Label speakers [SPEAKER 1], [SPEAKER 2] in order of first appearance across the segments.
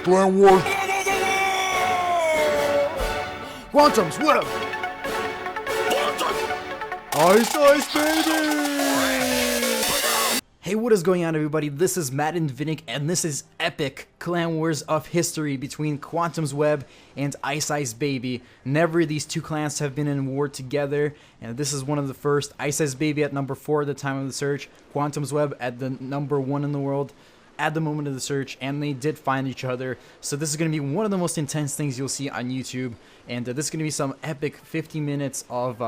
[SPEAKER 1] Clan Wars. Quantum's Web. Ice, baby! Hey, what is going on, everybody? This is MaddenDvinik, and this is epic clan wars of history between Quantum's Web and Ice Baby. Never these two clans have been in war together, and this is one of the first. Ice Baby at number 4 at the time of the search, Quantum's Web at the number 1 in the world at the moment of the search, and they did find each other. So this is going to be one of the most intense things you'll see on YouTube, and this is going to be some epic 50 minutes of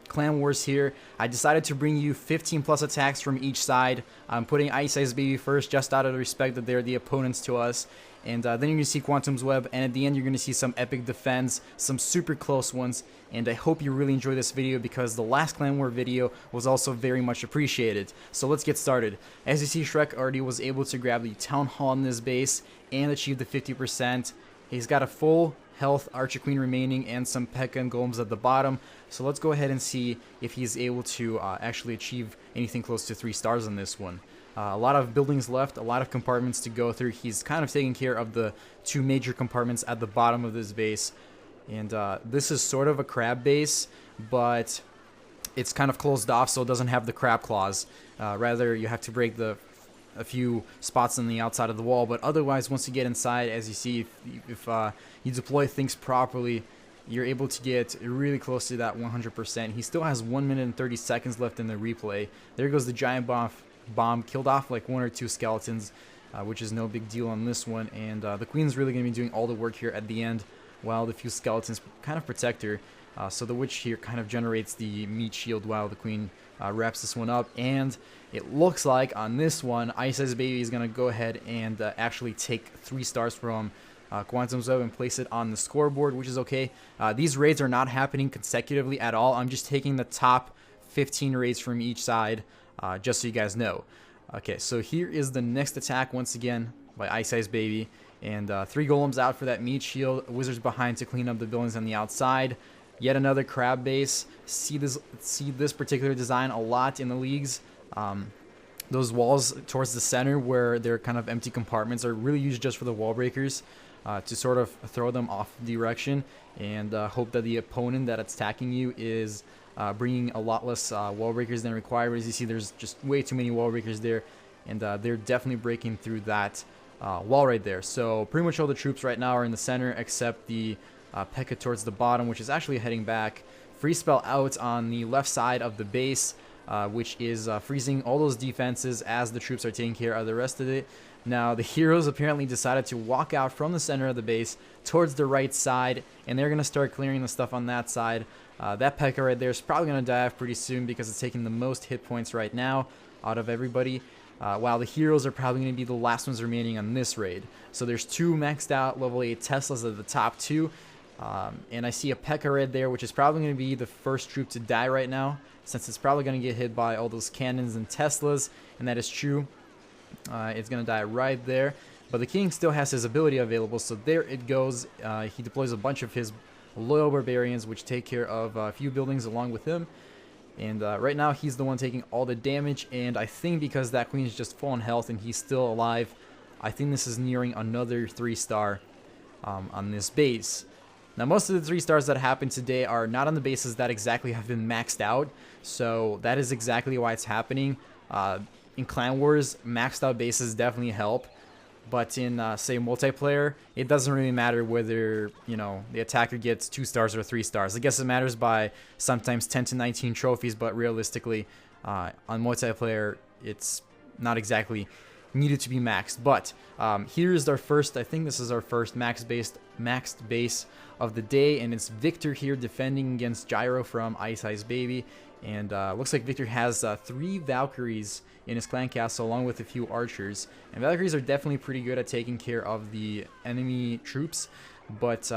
[SPEAKER 1] clan wars here. I decided to bring you 15 plus attacks from each side. I'm putting Ice Baby first just out of the respect that they're the opponents to us, and then you're going to see Quantum's Web, and at the end you're going to see some epic defense, some super close ones, and I hope you really enjoy this video because the last clan war video was also very much appreciated. So let's get started. As you see, Shrek already was able to grab the Town Hall in this base and achieve the 50%. He's got a full health Archer Queen remaining and some P.E.K.K.A and Golems at the bottom. So let's go ahead and see if he's able to actually achieve anything close to 3 stars on this one. A lot of buildings left, a lot of compartments to go through. He's kind of taking care of the 2 major compartments at the bottom of this base. And this is sort of a crab base, but it's kind of closed off, so it doesn't have the crab claws. Rather, you have to break a few spots on the outside of the wall, but otherwise, once you get inside, as you see, if you deploy things properly, you're able to get really close to that 100%. He still has 1 minute and 30 seconds left in the replay. There goes the giant bomb, killed off like 1 or 2 skeletons, which is no big deal on this one, and the Queen's really going to be doing all the work here at the end, while the few skeletons kind of protect her. So the Witch here kind of generates the meat shield while the Queen wraps this one up, and it looks like on this one, Ice Baby is going to go ahead and actually take 3 stars from Quantum's Web and place it on the scoreboard, which is okay. These raids are not happening consecutively at all. I'm just taking the top 15 raids from each side, just so you guys know. Okay, so here is the next attack once again by Ice Baby. And 3 golems out for that meat shield, wizards behind to clean up the buildings on the outside. Yet another crab base. See this particular design a lot in the leagues. Those walls towards the center where they're kind of empty compartments are really used just for the wall breakers, to sort of throw them off direction and hope that the opponent that's attacking you is bringing a lot less wall breakers than required. But as you see, there's just way too many wall breakers there, and they're definitely breaking through that wall right there. So pretty much all the troops right now are in the center except the P.E.K.K.A towards the bottom, which is actually heading back. Free spell out on the left side of the base, which is freezing all those defenses as the troops are taking care of the rest of it. Now the heroes apparently decided to walk out from the center of the base towards the right side, and they're going to start clearing the stuff on that side. That P.E.K.K.A right there is probably going to die off pretty soon because it's taking the most hit points right now out of everybody. While the heroes are probably going to be the last ones remaining on this raid. So there's 2 maxed out level 8 Teslas at the top 2. And I see a P.E.K.K.A right there, which is probably going to be the first troop to die right now, since it's probably going to get hit by all those cannons and Teslas, and that is true. It's going to die right there. But the king still has his ability available, so there it goes. He deploys a bunch of his loyal barbarians, which take care of a few buildings along with him. And right now he's the one taking all the damage, and I think because that queen is just full on health and he's still alive, I think this is nearing another 3 star on this base. Now most of the 3 stars that happened today are not on the bases that exactly have been maxed out, so that is exactly why it's happening. In Clan Wars, maxed out bases definitely help, but in say multiplayer, it doesn't really matter whether, you know, the attacker gets 2 stars or 3 stars. I guess it matters by sometimes 10 to 19 trophies, but realistically on multiplayer it's not exactly needed to be maxed. But here's our first, I think this is our first maxed base of the day, and it's Victor here defending against Gyro from Ice Baby. And looks like Victor has 3 Valkyries in his clan castle along with a few archers. And Valkyries are definitely pretty good at taking care of the enemy troops. But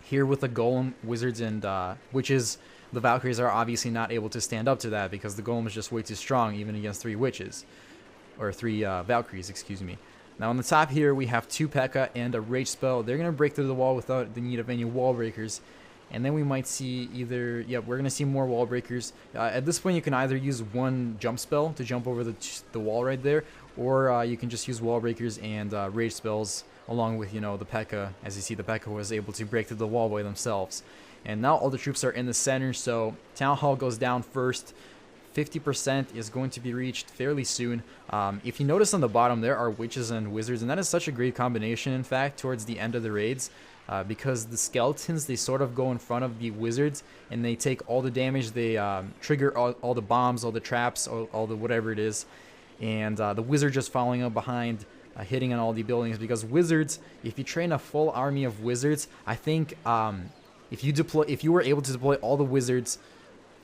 [SPEAKER 1] here with the Golem, Wizards, and Witches, the Valkyries are obviously not able to stand up to that because the Golem is just way too strong even against 3 Witches. Or 3 Valkyries, excuse me. Now on the top here we have 2 P.E.K.K.A and a Rage Spell. They're going to break through the wall without the need of any wall breakers. And then we might see either, yeah, we're going to see more wall breakers. At this point you can either use 1 jump spell to jump over the wall right there, or you can just use wall breakers and rage spells along with, you know, the P.E.K.K.A. As you see, the P.E.K.K.A. was able to break through the wall by themselves. And now all the troops are in the center, so Town Hall goes down first. 50% is going to be reached fairly soon. If you notice on the bottom, there are witches and wizards, and that is such a great combination, in fact, towards the end of the raids. Because the skeletons, they sort of go in front of the wizards, and they take all the damage. They trigger all the bombs, all the traps, all the whatever it is. And the wizard just following up behind, hitting on all the buildings. Because wizards, if you train a full army of wizards, I think if you were able to deploy all the wizards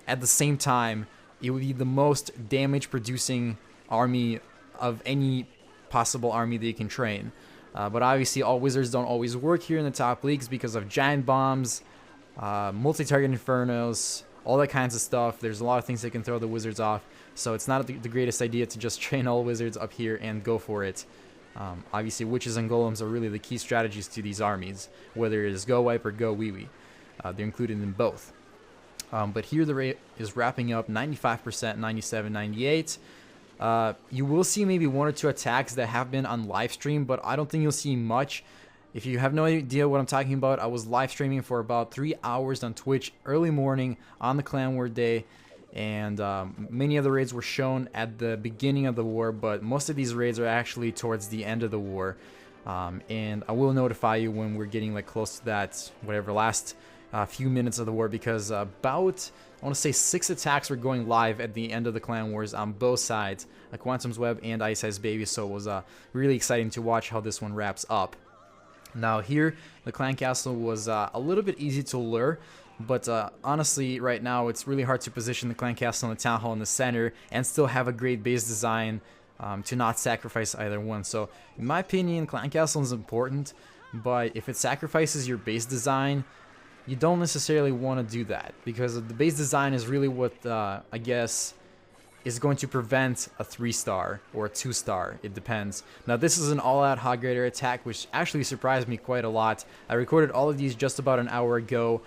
[SPEAKER 1] at the same time, it would be the most damage producing army of any possible army that you can train. But obviously all wizards don't always work here in the top leagues because of giant bombs, multi-target infernos, all that kinds of stuff. There's a lot of things that can throw the wizards off, so it's not the greatest idea to just train all wizards up here and go for it. Obviously witches and golems are really the key strategies to these armies, whether it is go wipe or go wee wee. They're included in both. But here the rate is wrapping up 95%, 97, 98. You will see maybe one or two attacks that have been on live stream, but I don't think you'll see much. If you have no idea what I'm talking about, I was live streaming for about 3 hours on Twitch early morning on the Clan War day, and many of the raids were shown at the beginning of the war, but most of these raids are actually towards the end of the war. And I will notify you when we're getting like close to that, whatever, last few minutes of the war, because about, I want to say 6 attacks were going live at the end of the Clan Wars on both sides, Quantum's Web and Ice Ice Baby, so it was really exciting to watch how this one wraps up. Now here, the Clan Castle was a little bit easy to lure, but honestly, right now, it's really hard to position the Clan Castle and the Town Hall in the center and still have a great base design to not sacrifice either one. So, in my opinion, Clan Castle is important, but if it sacrifices your base design, you don't necessarily want to do that, because the base design is really what I guess is going to prevent a 3-star or a 2-star. It depends. Now this is an all-out Hog Rider attack, which actually surprised me quite a lot. I recorded all of these just about an hour ago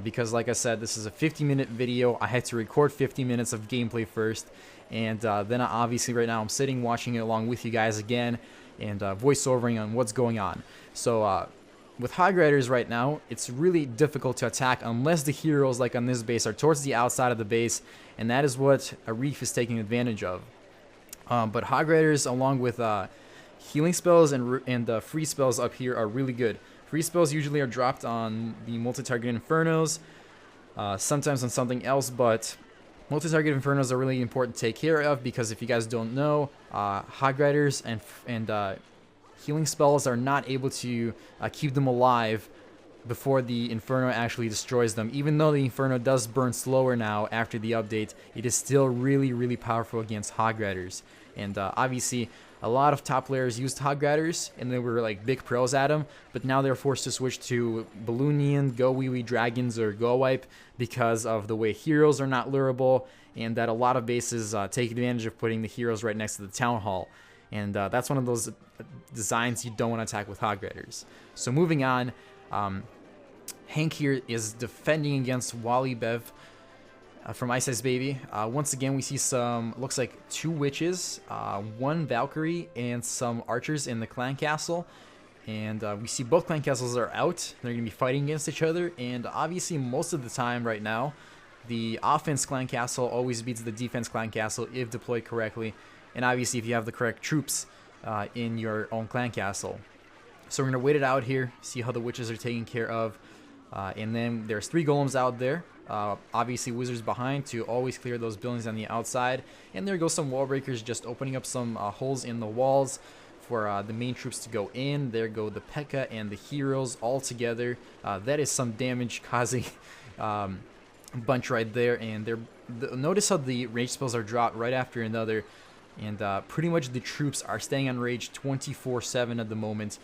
[SPEAKER 1] because, like I said, this is a 50-minute video. I had to record 50 minutes of gameplay first, and then obviously right now I'm sitting watching it along with you guys again and voiceovering on what's going on. So with Hog Riders right now, it's really difficult to attack unless the heroes, like on this base, are towards the outside of the base, and that is what a Reef is taking advantage of. But Hog Riders, along with healing spells and free spells up here, are really good. Free spells usually are dropped on the multi-target infernos, sometimes on something else, but multi-target infernos are really important to take care of, because if you guys don't know, Hog Riders and healing spells are not able to keep them alive before the Inferno actually destroys them. Even though the Inferno does burn slower now after the update, it is still really, really powerful against Hog Riders. And obviously, a lot of top players used Hog Riders, and they were like big pros at them, but now they're forced to switch to Balloonian, Go Wee Wee Dragons, or Go Wipe because of the way heroes are not lurable, and that a lot of bases take advantage of putting the heroes right next to the Town Hall. And that's one of those designs you don't want to attack with Hog Riders. So moving on, Hank here is defending against Wally Bev from Ice Ice Baby. Once again, we see some, looks like 2 witches, 1 Valkyrie, and some archers in the Clan Castle. And we see both Clan Castles are out. They're going to be fighting against each other. And obviously, most of the time right now, the offense Clan Castle always beats the defense Clan Castle if deployed correctly. And obviously if you have the correct troops in your own Clan Castle. So we're going to wait it out here, see how the witches are taken care of. And then there's 3 golems out there. Obviously wizards behind to always clear those buildings on the outside. And there goes some wall breakers, just opening up some holes in the walls for the main troops to go in. There go the P.E.K.K.A. and the heroes all together. That is some damage causing bunch right there. And notice how the rage spells are dropped right after another. And pretty much the troops are staying on rage 24/7 at the moment.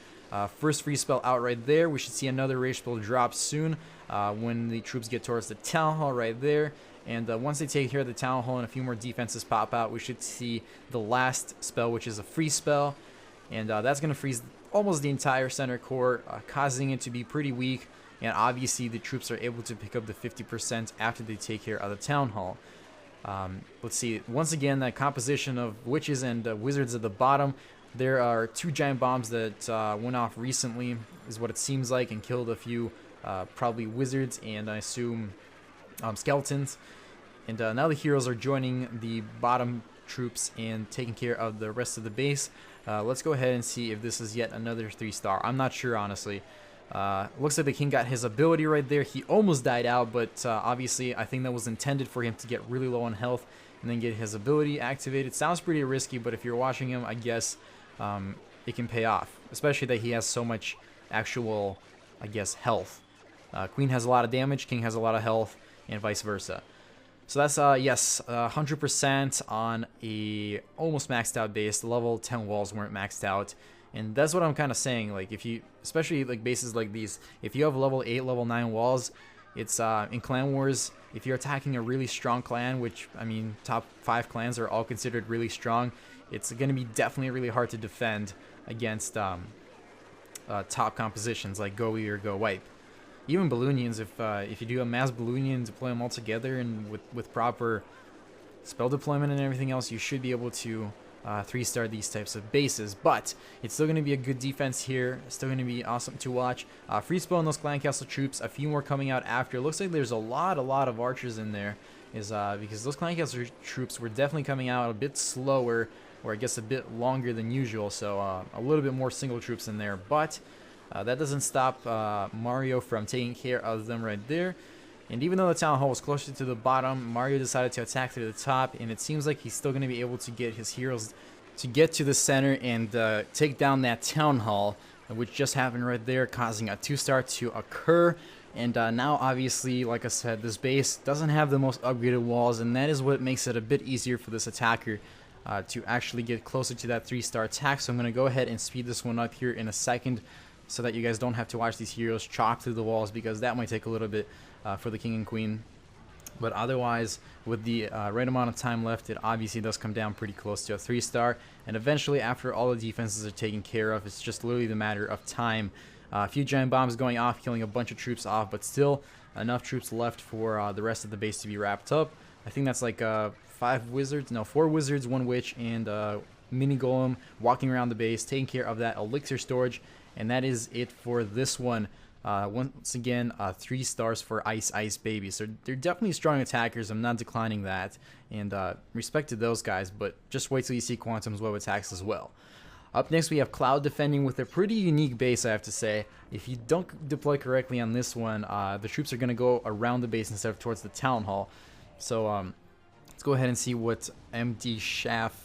[SPEAKER 1] First free spell out right there. We should see another rage spell drop soon when the troops get towards the Town Hall right there. And once they take care of the Town Hall and a few more defenses pop out, we should see the last spell, which is a free spell. And that's going to freeze almost the entire center core, causing it to be pretty weak. And obviously the troops are able to pick up the 50% after they take care of the Town Hall. Let's see. Once again, that composition of witches and wizards at the bottom. There are 2 giant bombs that went off recently, is what it seems like, and killed a few probably wizards and I assume skeletons. And now the heroes are joining the bottom troops and taking care of the rest of the base. Let's go ahead and see if this is yet another 3-star. I'm not sure, honestly. Looks like the king got his ability right there. He almost died out, but obviously I think that was intended for him to get really low on health and then get his ability activated. Sounds pretty risky, but if you're watching him, I guess it can pay off, especially that he has so much actual, I guess, health. Queen has a lot of damage, king has a lot of health, and vice versa. So that's, yes, 100% on a almost maxed out base. The level 10 walls weren't maxed out. And that's what I'm kind of saying. Like, if you, especially like bases like these, if you have level 8, level 9 walls, it's in Clan Wars, if you're attacking a really strong clan, which, I mean, top 5 clans are all considered really strong, it's going to be definitely really hard to defend against top compositions like Go E or Go Wipe. Even Balloonians, if you do a mass Balloonian, deploy them all together and with proper spell deployment and everything else, you should be able to 3-star these types of bases. But it's still going to be a good defense here. It's still going to be awesome to watch. Free spawn those clan castle troops. A few more coming out after. It looks like there's a lot of archers in there, because those clan castle troops were definitely coming out a bit slower, or I guess a bit longer than usual. So a little bit more single troops in there, but that doesn't stop Mario from taking care of them right there. And even though the town hall was closer to the bottom, Mario decided to attack to the top, and it seems like he's still going to be able to get his heroes to get to the center and take down that town hall, which just happened right there, causing a 2-star to occur. And now, obviously, like I said, this base doesn't have the most upgraded walls, and that is what makes it a bit easier for this attacker to actually get closer to that 3-star attack. So I'm going to go ahead and speed this one up here in a second, so that you guys don't have to watch these heroes chop through the walls, because that might take a little bit for the king and queen. But otherwise, with the right amount of time left, it obviously does come down pretty close to a 3-star. And eventually, after all the defenses are taken care of, it's just literally the matter of time. A few giant bombs going off, killing a bunch of troops off, but still enough troops left for the rest of the base to be wrapped up. I think that's like 4 wizards, 1 witch, and mini golem walking around the base, taking care of that elixir storage. And that is it for this one. Once again, 3 stars for Ice Baby. So they're definitely strong attackers. I'm not declining that. And respect to those guys, but just wait till you see Quantum's web attacks as well. Up next, we have Cloud defending with a pretty unique base, I have to say. If you don't deploy correctly on this one, the troops are going to go around the base instead of towards the town hall. So let's go ahead and see what MD Shaft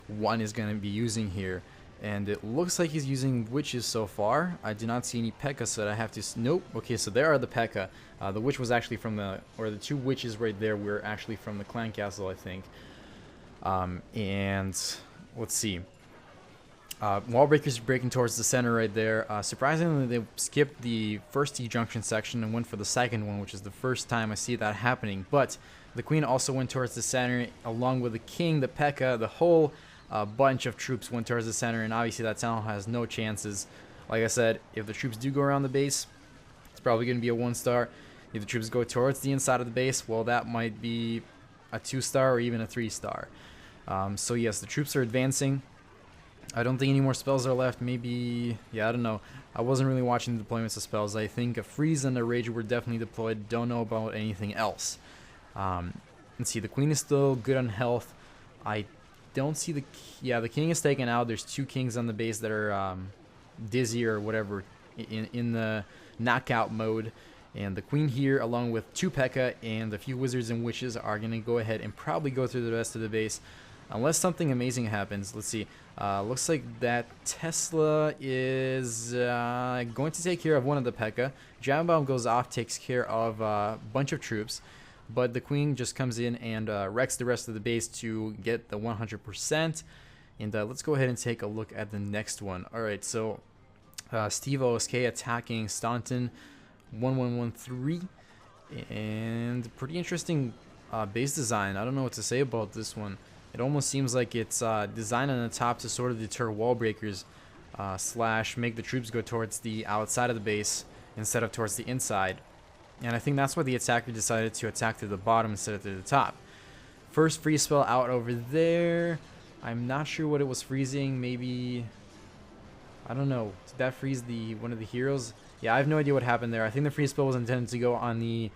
[SPEAKER 1] 1 is going to be using here. And it looks like he's using witches so far. I do not see any P.E.K.K.A, so I have to... Nope. Okay, so there are the P.E.K.K.A. The witch was actually from the... Or the 2 witches right there were actually from the clan castle, I think. And let's see. Wall breakers breaking towards the center right there. Surprisingly, they skipped the first T-junction section and went for the second one, which is the first time I see that happening. But the queen also went towards the center, along with the king, the P.E.K.K.A, the whole... A bunch of troops went towards the center, and obviously that town hall has no chances. Like I said, if the troops do go around the base, it's probably going to be a 1-star. If the troops go towards the inside of the base, well, that might be a 2-star or even a 3-star. So yes, the troops are advancing. I don't think any more spells are left. Maybe, yeah, I don't know. I wasn't really watching the deployments of spells. I think a freeze and a rage were definitely deployed. Don't know about anything else. Let's see, the queen is still good on health. I don't see the... Yeah, the king is taken out. There's 2 kings on the base that are dizzy or whatever in the knockout mode. And the queen here, along with 2 P.E.K.K.A and a few wizards and witches, are going to go ahead and probably go through the rest of the base. Unless something amazing happens. Let's see. Looks like that Tesla is going to take care of one of the P.E.K.K.A. Giant Bomb goes off, takes care of a bunch of troops. But the queen just comes in and wrecks the rest of the base to get the 100%. And let's go ahead and take a look at the next one. Alright, so Steve OSK attacking Staunton 1113. And pretty interesting base design. I don't know what to say about this one. It almost seems like it's designed on the top to sort of deter wall breakers slash make the troops go towards the outside of the base instead of towards the inside. And I think that's why the attacker decided to attack to the bottom instead of to the top. First freeze spell out over there. I'm not sure what it was freezing. Maybe, I don't know. Did that freeze the one of the heroes? Yeah, I have no idea what happened there. I think the freeze spell was intended to go on the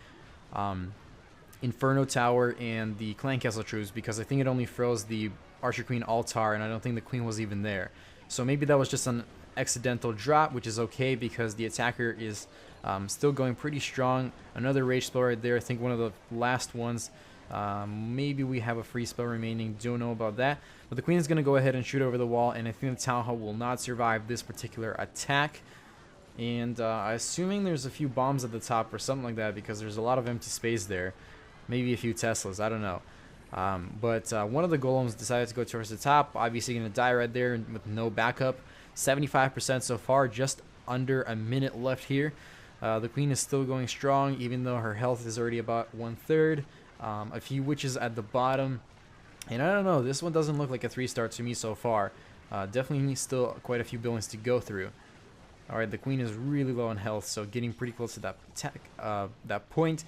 [SPEAKER 1] Inferno Tower and the Clan Castle troops, because I think it only froze the Archer Queen altar, and I don't think the Queen was even there. So maybe that was just an accidental drop, which is okay because the attacker is still going pretty strong. Another rage spell right there. I think one of the last ones. Maybe we have a free spell remaining. Don't know about that. But the Queen is going to go ahead and shoot over the wall, and I think the Town Hall will not survive this particular attack. And assuming there's a few bombs at the top or something like that, because there's a lot of empty space there. Maybe a few Teslas. I don't know. But one of the Golems decided to go towards the top. Obviously going to die right there with no backup. 75% so far, just under a minute left here. The Queen is still going strong, even though her health is already about 1/3. A few witches at the bottom. And I don't know, this one doesn't look like a 3-star to me so far. Definitely still quite a few buildings to go through. Alright, the Queen is really low on health, so getting pretty close to that attack, that point.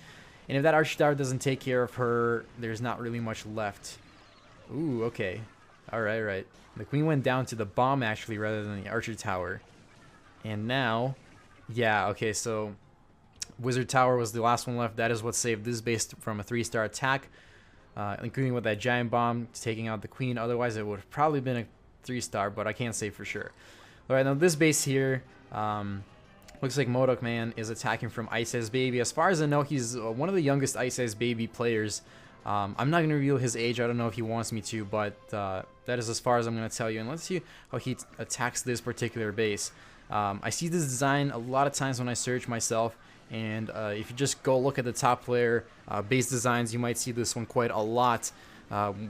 [SPEAKER 1] And if that Archer Tower doesn't take care of her, there's not really much left. Ooh, okay. Alright, right. The Queen went down to the bomb, actually, rather than the Archer Tower. And now, yeah, okay, so Wizard Tower was the last one left. That is what saved this base from a 3-star attack, including with that giant bomb taking out the Queen. Otherwise, it would have probably been a 3-star, but I can't say for sure. Alright, now this base here, looks like Modok Man is attacking from Ice Ice Baby. As far as I know, he's one of the youngest Ice Ice Baby players. I'm not going to reveal his age. I don't know if he wants me to, but that is as far as I'm going to tell you. And let's see how he attacks this particular base. I see this design a lot of times when I search myself. And if you just go look at the top player base designs, you might see this one quite a lot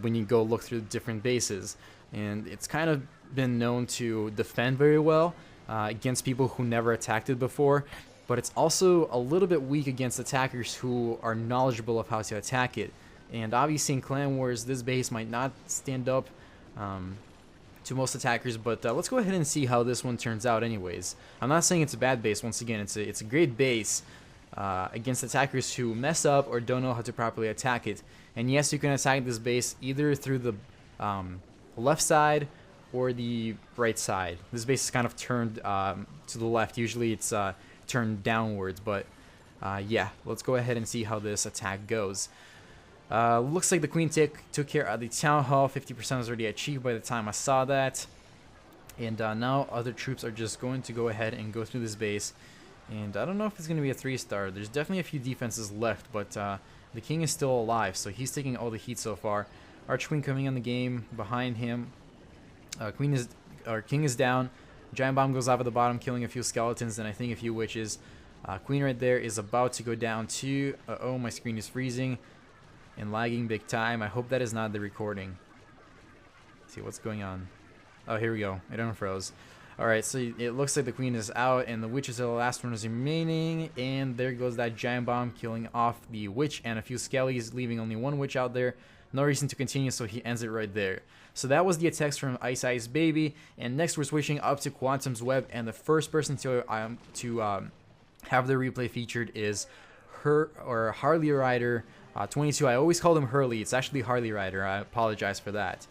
[SPEAKER 1] when you go look through the different bases. And it's kind of been known to defend very well against people who never attacked it before. But it's also a little bit weak against attackers who are knowledgeable of how to attack it. And obviously in Clan Wars, this base might not stand up to most attackers, but let's go ahead and see how this one turns out anyways. I'm not saying it's a bad base. Once again, it's a great base against attackers who mess up or don't know how to properly attack it. And yes, you can attack this base either through the left side or the right side. This base is kind of turned to the left. Usually it's turned downwards, but yeah, let's go ahead and see how this attack goes. Looks like the Queen took care of the Town Hall. 50% was already achieved by the time I saw that. And now other troops are just going to go ahead and go through this base. And I don't know if it's going to be a 3-star. There's definitely a few defenses left, but the King is still alive, so he's taking all the heat so far. Archqueen coming in the game behind him. King is down. Giant Bomb goes off at the bottom, killing a few skeletons and I think a few witches. Queen right there is about to go down too. Uh-oh, my screen is freezing and lagging big time. I hope that is not the recording. Let's see what's going on. Oh, here we go. It unfroze. Alright, so it looks like the Queen is out and the witches are the last ones remaining. And there goes that giant bomb, killing off the witch and a few skellies, leaving only one witch out there. No reason to continue, so he ends it right there. So that was the attacks from Ice Ice Baby. And next we're switching up to Quantum's Web, and the first person to have the replay featured is Harley Rider 22. I always called him Hurley. It's actually Harley Rider. I apologize for that.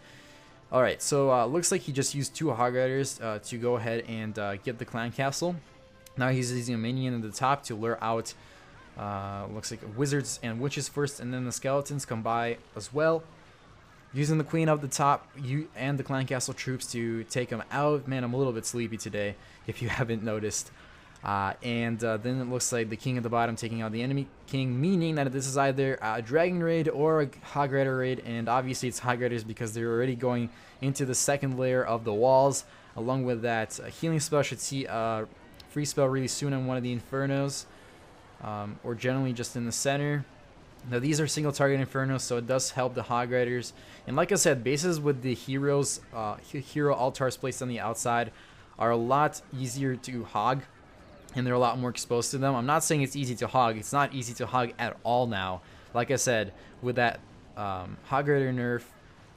[SPEAKER 1] Alright, so looks like he just used 2 Hog Riders to go ahead and get the clan castle. Now he's using a minion at the top to lure out, looks like wizards and witches first, and then the skeletons come by as well. Using the Queen up the top and the clan castle troops to take him out. Man, I'm a little bit sleepy today, if you haven't noticed. Then it looks like the King at the bottom taking out the enemy King, meaning that this is either a Dragon Raid or a Hog Rider Raid, and obviously it's Hog Riders because they're already going into the second layer of the walls. Along with that, a healing spell should see a free spell really soon on one of the Infernos, or generally just in the center. Now these are single target Infernos, so it does help the Hog Riders. And like I said, bases with the heroes, hero altars placed on the outside are a lot easier to hog, and they're a lot more exposed to them. I'm not saying it's easy to hog. It's not easy to hog at all now. Like I said, with that Hog Rider nerf,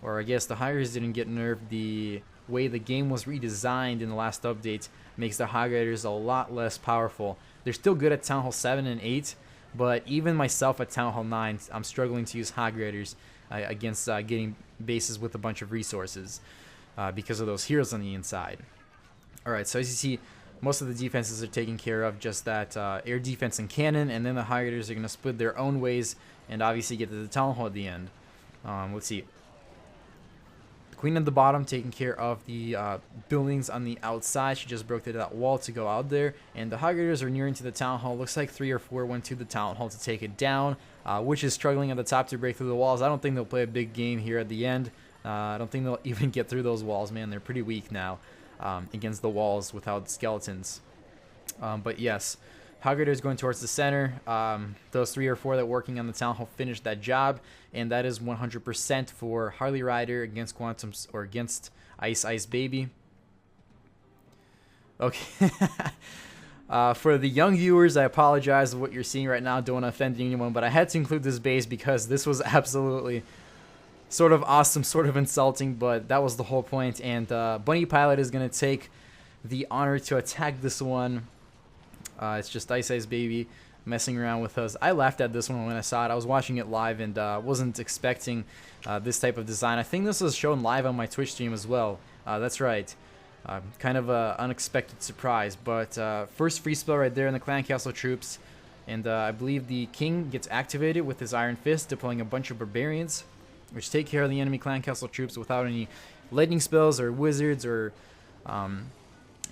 [SPEAKER 1] or I guess the Hog Riders didn't get nerfed, the way the game was redesigned in the last update makes the Hog Riders a lot less powerful. They're still good at Town Hall 7 and 8, but even myself at Town Hall 9, I'm struggling to use Hog Riders. against getting bases with a bunch of resources because of those heroes on the inside. Alright, so as you see, most of the defenses are taken care of, just that air defense and cannon, and then the high raiders are going to split their own ways and obviously get to the town hall at the end. Let's see. The queen at the bottom taking care of the buildings on the outside. She just broke through that wall to go out there, and the high raiders are nearing to the town hall. Looks like 3 or 4 went to the town hall to take it down, which is struggling at the top to break through the walls. I don't think they'll play a big game here at the end. I don't think they'll even get through those walls, man. They're pretty weak now against the walls without skeletons. But yes, high raiders going towards the center. Those 3 or 4 that working on the town hall finished that job, and that is 100% for Harley Rider against Quantum's, or against Ice Baby. Okay. For the young viewers, I apologize for what you're seeing right now. Don't want to offend anyone, but I had to include this base because this was absolutely sort of awesome, sort of insulting, but that was the whole point. And Bunny Pilot is going to take the honor to attack this one. It's just Ice Baby messing around with us. I laughed at this one when I saw it. I was watching it live and wasn't expecting this type of design. I think this was shown live on my Twitch stream as well. That's right. Kind of an unexpected surprise. But first free spell right there in the Clan Castle troops. And I believe the king gets activated with his Iron Fist, deploying a bunch of Barbarians, which take care of the enemy Clan Castle troops without any lightning spells or wizards or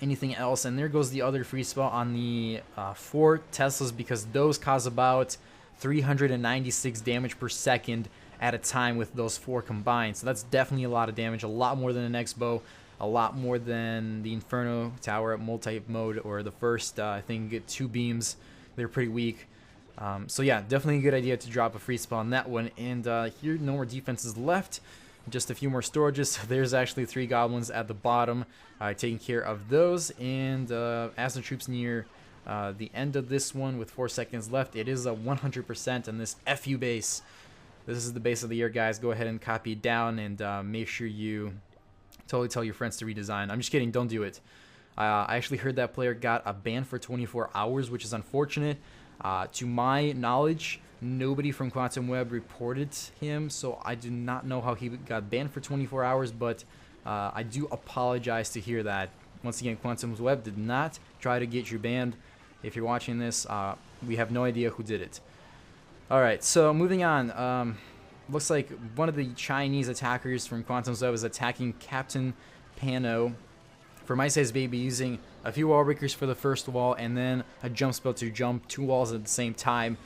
[SPEAKER 1] anything else. And there goes the other free spell on the 4 Teslas, because those cause about 396 damage per second at a time with those 4 combined. So that's definitely a lot of damage, a lot more than an X-Bow, a lot more than the Inferno Tower at multi-mode, or the first, I think, get 2 beams. They're pretty weak. So yeah, definitely a good idea to drop a free spell on that one. And here, no more defenses left. Just a few more storages. So there's actually 3 goblins at the bottom taking care of those. And as the troops near the end of this one with 4 seconds left, it is a 100% on this FU base. This is the base of the year, guys. Go ahead and copy it down and make sure you totally tell your friends to redesign. I'm just kidding. Don't do it. I actually heard that player got a ban for 24 hours, which is unfortunate. To my knowledge, nobody from Quantum Web reported him, so I do not know how he got banned for 24 hours, but I do apologize to hear that. Once again, Quantum Web did not try to get you banned. If you're watching this, we have no idea who did it. Alright, so moving on. Looks like one of the Chinese attackers from Quantum Web is attacking Captain Pano from Ice Baby, using a few wall breakers for the first wall and then a jump spell to jump 2 walls at the same time,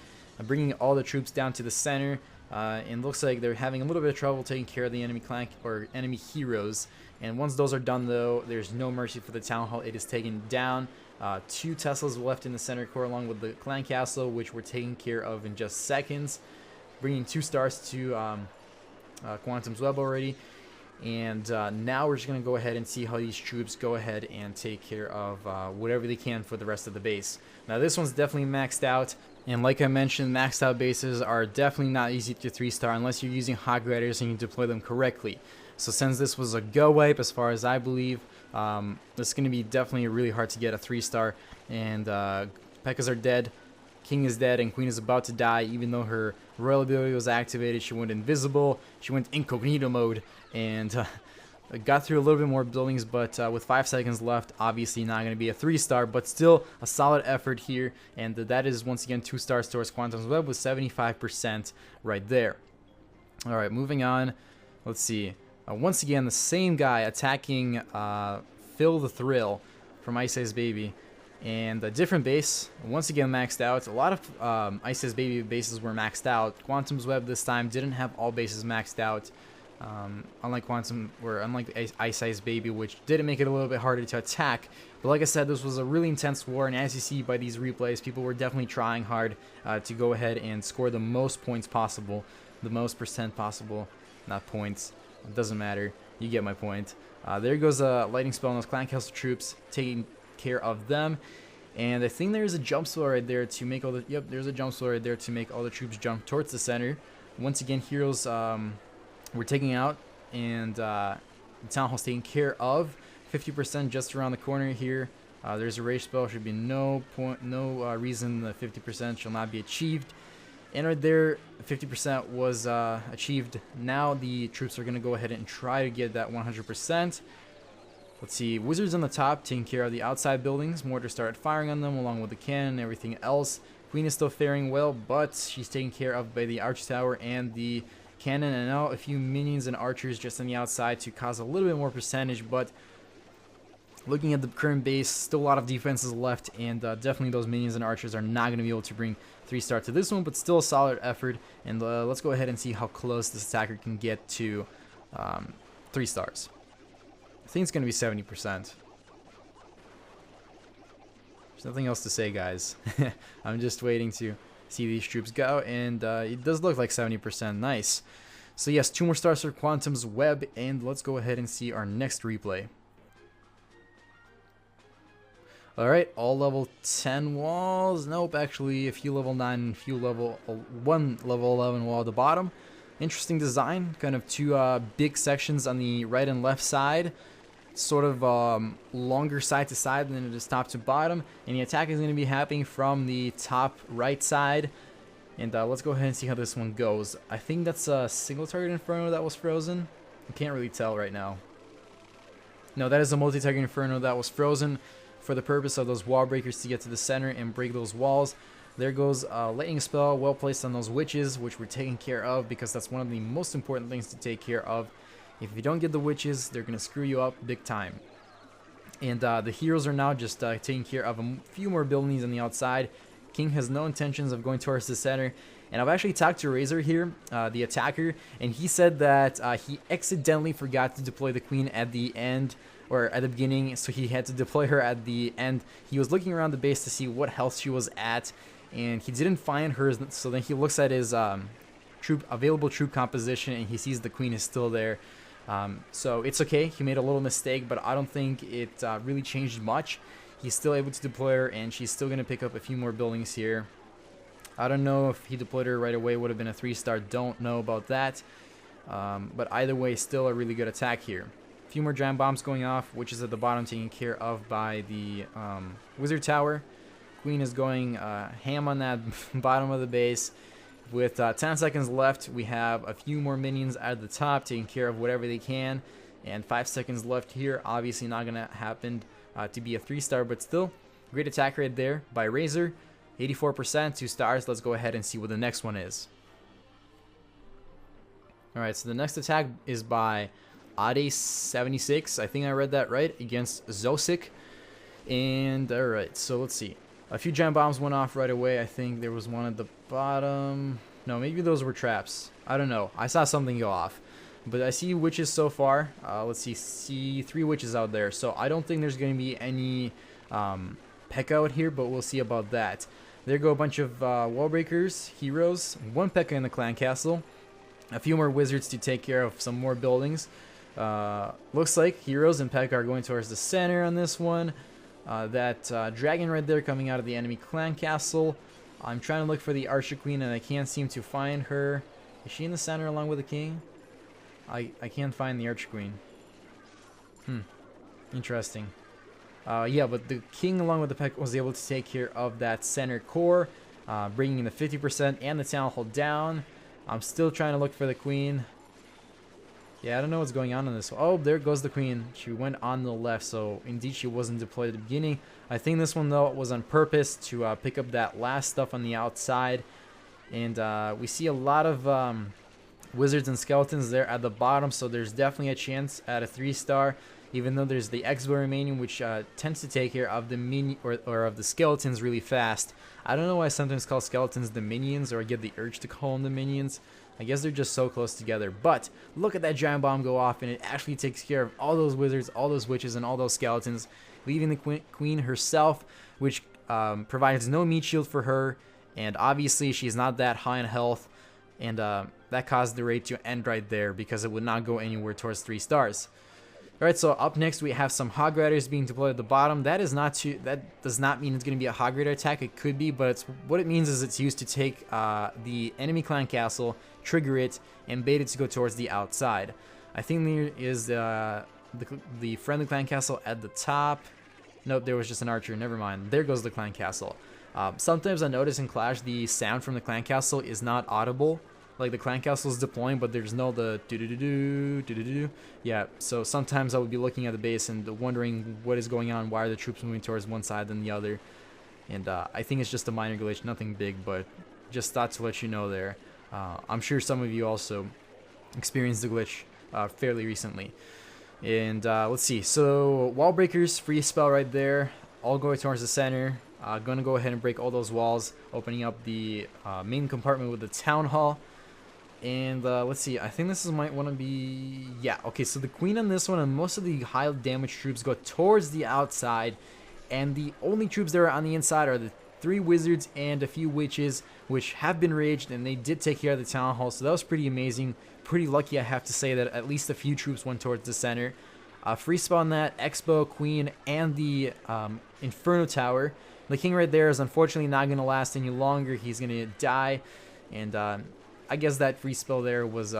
[SPEAKER 1] bringing all the troops down to the center. And looks like they're having a little bit of trouble taking care of the enemy clan or enemy heroes. And once those are done, though, there's no mercy for the town hall. It is taken down. 2 Teslas left in the center core, along with the clan castle, which were taken care of in just seconds, bringing 2 stars to Quantum's Web already. And now we're just going to go ahead and see how these troops go ahead and take care of whatever they can for the rest of the base. Now this one's definitely maxed out, and like I mentioned, maxed out bases are definitely not easy to 3-star unless you're using Hog Riders and you deploy them correctly. So since this was a go wipe, as far as I believe, it's going to be definitely really hard to get a 3-star. And P.E.K.K.A.s are dead, King is dead, and Queen is about to die. Even though her royal ability was activated, she went invisible, she went incognito mode, and got through a little bit more buildings, but with 5 seconds left, obviously not going to be a 3-star, but still a solid effort here. And that is once again 2 stars towards Quantum's Web with 75% right there. Alright, moving on. Let's see. Once again, the same guy attacking Phil the Thrill from Ice Baby. And a different base, once again maxed out. A lot of Ice Baby bases were maxed out. Quantum's Web this time didn't have all bases maxed out. Unlike Ice Baby, which did make it a little bit harder to attack. But like I said, this was a really intense war, and as you see by these replays, people were definitely trying hard to go ahead and score the most points possible, the most percent possible, not points. It doesn't matter. You get my point. There goes a lightning spell on those Clan Castle troops, taking care of them. And I think there's a jump spell right there to make all the. Yep, there's a jump spell right there to make all the troops jump towards the center. Once again, heroes. We're taking out, and the town hall's taken care of. 50% just around the corner here. There's a rage spell. Should be no reason the 50% shall not be achieved. And right there, 50% was achieved. Now the troops are going to go ahead and try to get that 100%. Let's see, wizards on the top taking care of the outside buildings. Mortar started firing on them along with the cannon and everything else. Queen is still faring well, but she's taken care of by the arch tower and the cannon. And now a few minions and archers just on the outside to cause a little bit more percentage. But looking at the current base, still a lot of defenses left. And definitely those minions and archers are not going to be able to bring 3-star to this one. But still a solid effort. And let's go ahead and see how close this attacker can get to 3 stars. I think it's going to be 70%. There's nothing else to say, guys. I'm just waiting to see these troops go, and it does look like 70%. Nice. So yes, 2 more stars for Quantum's Web, and let's go ahead and see our next replay. Alright, all level 10 walls. Nope, actually a few level 9, a few level 1 level 11 wall at the bottom. Interesting design, kind of 2 big sections on the right and left side. Sort of longer side to side than it is top to bottom, and the attack is going to be happening from the top right side. And let's go ahead and see how this one goes. I think that's a single target Inferno that was frozen. I can't really tell right now. No, that is a multi-target Inferno that was frozen for the purpose of those wall breakers to get to the center and break those walls. There goes a lightning spell, well placed on those witches, which we're taking care of because that's one of the most important things to take care of. If you don't get the witches, they're going to screw you up big time. And the heroes are now just taking care of a few more buildings on the outside. King has no intentions of going towards the center. And I've actually talked to Razor here, the attacker, and he said that he accidentally forgot to deploy the queen at the end, or at the beginning, so he had to deploy her at the end. He was looking around the base to see what health she was at, and he didn't find her, so then he looks at his available troop composition, and he sees the queen is still there. So it's okay, he made a little mistake, but I don't think it really changed much. He's still able to deploy her, and she's still going to pick up a few more buildings here. I don't know if he deployed her right away, would have been a 3-star, don't know about that. But either way, still a really good attack here. A few more giant bombs going off, which is at the bottom taken care of by the wizard tower. Queen is going ham on that bottom of the base. With 10 seconds left, we have a few more minions at the top taking care of whatever they can. And 5 seconds left here. Obviously not going to happen to be a 3-star, but still, great attack right there by Razor. 84%, 2 stars. Let's go ahead and see what the next one is. Alright, so the next attack is by Ade76. I think I read that right, against Zosik. And alright, so let's see. A few giant bombs went off right away. I think there was one at the bottom. No, maybe those were traps. I don't know. I saw something go off. But I see witches so far. Let's see 3 witches out there. So I don't think there's going to be any P.E.K.K.A out here, but we'll see about that. There go a bunch of wall breakers, heroes, 1 P.E.K.K.A in the clan castle. A few more wizards to take care of some more buildings. Looks like heroes and P.E.K.K.A are going towards the center on this one. That dragon right there coming out of the enemy clan castle. I'm trying to look for the Archer Queen and I can't seem to find her. Is she in the center along with the king? I can't find the Archer Queen. Interesting. Yeah, but the king along with the P.E.K.K.A was able to take care of that center core, bringing in the 50% and the town hall down. I'm still trying to look for the queen. Yeah, I don't know what's going on in this. Oh, there goes the queen. She went on the left, so indeed she wasn't deployed at the beginning. I think this one, though, was on purpose to pick up that last stuff on the outside. And we see a lot of wizards and skeletons there at the bottom, so there's definitely a chance at a 3-star, even though there's the X-Bow remaining, which tends to take care of the mini or of the skeletons really fast. I don't know why I sometimes call skeletons the minions, or I get the urge to call them the minions. I guess they're just so close together. But look at that giant bomb go off, and it actually takes care of all those wizards, all those witches, and all those skeletons, leaving the queen herself, which provides no meat shield for her. And obviously she's not that high in health, and that caused the raid to end right there because it would not go anywhere towards 3 stars. Alright, so up next we have some Hog Riders being deployed at the bottom. That does not mean it's going to be a Hog Rider attack. It could be, but what it means is it's used to take the enemy clan castle, trigger it, and bait it to go towards the outside. I think there is the friendly clan castle at the top. Nope, there was just an archer. Never mind. There goes the clan castle. Sometimes I notice in Clash the sound from the clan castle is not audible. Like the clan castle is deploying, but there's no the do-do-do-do. Yeah, so sometimes I would be looking at the base and wondering what is going on. Why are the troops moving towards one side than the other? And I think it's just a minor glitch, nothing big, but just thought to let you know there. I'm sure some of you also experienced the glitch fairly recently. And let's see. So wall breakers, free spell right there. All going towards the center. Gonna go ahead and break all those walls, opening up the main compartment with the town hall. And let's see, I think this might want to be, yeah, okay, so the queen on this one and most of the high damage troops go towards the outside, and the only troops that are on the inside are the 3 wizards and a few witches, which have been raged, and they did take care of the town hall, so that was pretty amazing. Pretty lucky, I have to say, that at least a few troops went towards the center. Free spawn that, Expo, Queen, and the Inferno Tower. The king right there is unfortunately not going to last any longer. He's going to die, and I guess that free spell there was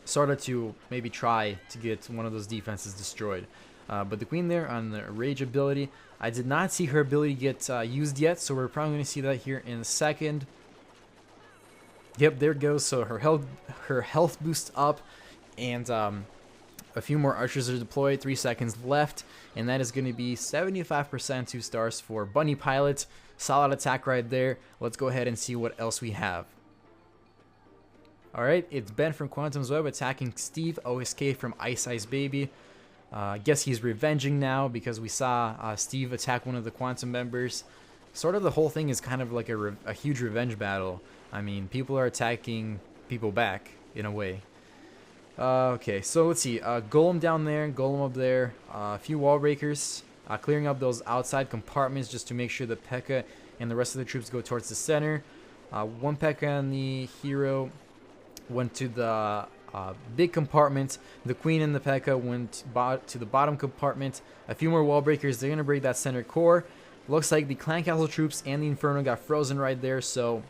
[SPEAKER 1] sort of to maybe try to get one of those defenses destroyed. But the queen there on the rage ability, I did not see her ability get used yet, so we're probably going to see that here in a second. Yep, there it goes. So her health boosts up, and a few more archers are deployed. 3 seconds left, and that is going to be 75% 2 stars for Bunny Pilot. Solid attack right there. Let's go ahead and see what else we have. Alright, it's Ben from Quantum's Web attacking Steve OSK from Ice Ice Baby. I guess he's revenging now because we saw Steve attack one of the Quantum members. Sort of the whole thing is kind of like a huge revenge battle. I mean, people are attacking people back, in a way. Okay, so let's see. Golem down there, Golem up there. A few wall breakers. Clearing up those outside compartments just to make sure the P.E.K.K.A and the rest of the troops go towards the center. 1 P.E.K.K.A on the hero went to the big compartment. The queen and the P.E.K.K.A went to the bottom compartment. A few more wall breakers. They're going to break that center core. Looks like the clan castle troops and the Inferno got frozen right there. So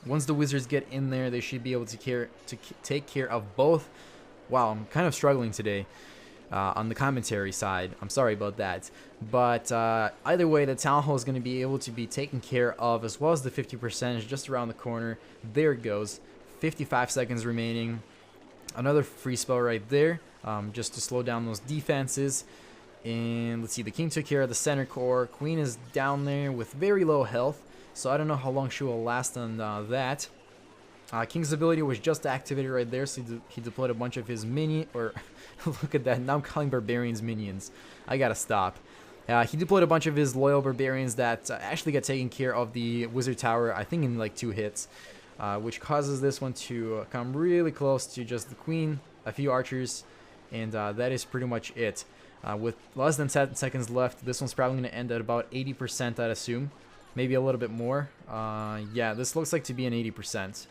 [SPEAKER 1] once the wizards get in there, they should be able to take care of both. Wow, I'm kind of struggling today on the commentary side. I'm sorry about that. But either way, the town hall is going to be able to be taken care of, as well as the 50% just around the corner. There it goes. 55 seconds remaining. Another free spell right there, just to slow down those defenses. And let's see, the king took care of the center core. Queen is down there with very low health, so I don't know how long she will last on that. King's ability was just activated right there, so he deployed a bunch of his look at that, now I'm calling Barbarians minions. I gotta stop. He deployed a bunch of his loyal Barbarians that actually got taken care of the Wizard Tower, I think in like 2 hits. Which causes this one to come really close to just the queen, a few archers, and that is pretty much it. With less than 10 seconds left, this one's probably going to end at about 80%, I'd assume. Maybe a little bit more. Yeah, this looks like to be an 80%.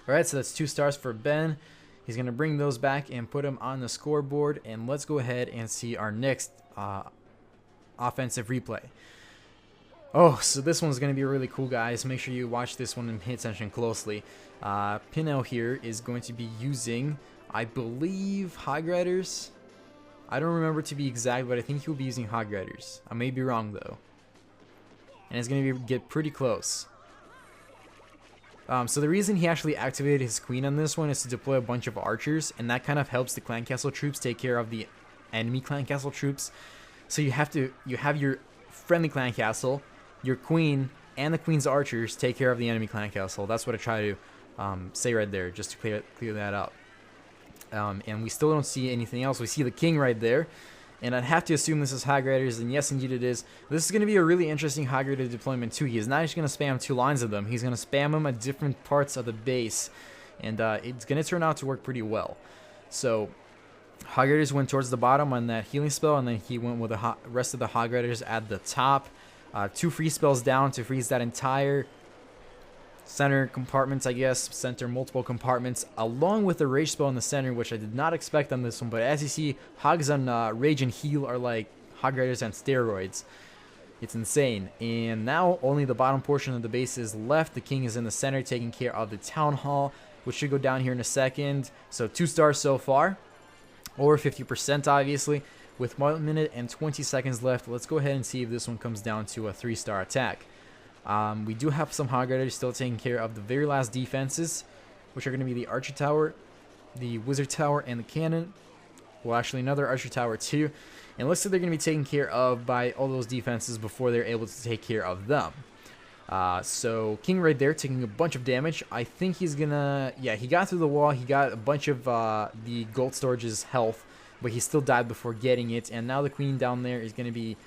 [SPEAKER 1] Alright, so that's 2 stars for Ben. He's going to bring those back and put them on the scoreboard, and let's go ahead and see our next offensive replay. Oh, so this one's going to be really cool, guys. Make sure you watch this one and pay attention closely. Pinel here is going to be using, I believe, Hog Riders. I don't remember to be exact, but I think he'll be using Hog Riders. I may be wrong, though. And it's going to get pretty close. So the reason he actually activated his queen on this one is to deploy a bunch of archers, and that kind of helps the clan castle troops take care of the enemy clan castle troops. So you have your friendly clan castle, your queen, and the queen's archers take care of the enemy clan castle. That's what I try to say right there, just to clear that up. And we still don't see anything else. We see the king right there, and I'd have to assume this is Hog Riders, and yes, indeed it is. This is going to be a really interesting Hog Rider deployment too. He is not just going to spam 2 lines of them. He's going to spam them at different parts of the base, and it's going to turn out to work pretty well. So Hog Riders went towards the bottom on that healing spell, and then he went with the rest of the Hog Riders at the top. 2 free spells down to freeze that entire center compartments, I guess, center multiple compartments, along with the rage spell in the center, which I did not expect on this one. But as you see, Hogs on rage and heal are like Hog Riders on steroids. It's insane. And now only the bottom portion of the base is left. The king is in the center taking care of the town hall, which should go down here in a second. So 2 stars so far, over 50% obviously. With 1 minute and 20 seconds left, let's go ahead and see if this one comes down to a 3-star attack. We do have some Hog Riders still taking care of the very last defenses, which are going to be the Archer Tower, the Wizard Tower, and the Cannon. Well, actually another Archer Tower too. And it looks like they're going to be taken care of by all those defenses before they're able to take care of them. So King right there taking a bunch of damage. I think he's gonna, yeah, he got through the wall. He got a bunch of the gold storage's health, but he still died before getting it. And now the Queen down there is going to be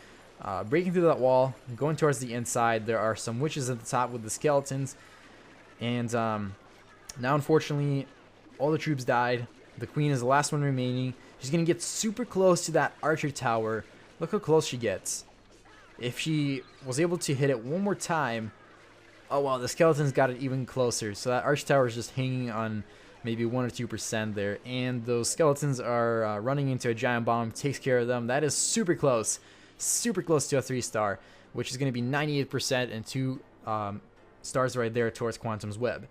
[SPEAKER 1] breaking through that wall, going towards the inside. There are some witches at the top with the skeletons. And now, unfortunately, all the troops died. The Queen is the last one remaining. She's going to get super close to that Archer Tower. Look how close she gets. If she was able to hit it one more time... Oh, wow, the skeletons got it even closer. So that Archer Tower is just hanging on maybe 1 or 2% there. And those skeletons are running into a giant bomb. Takes care of them. That is super close. Super close to a 3-star, which is going to be 98% and 2 stars right there towards Quantum's Web.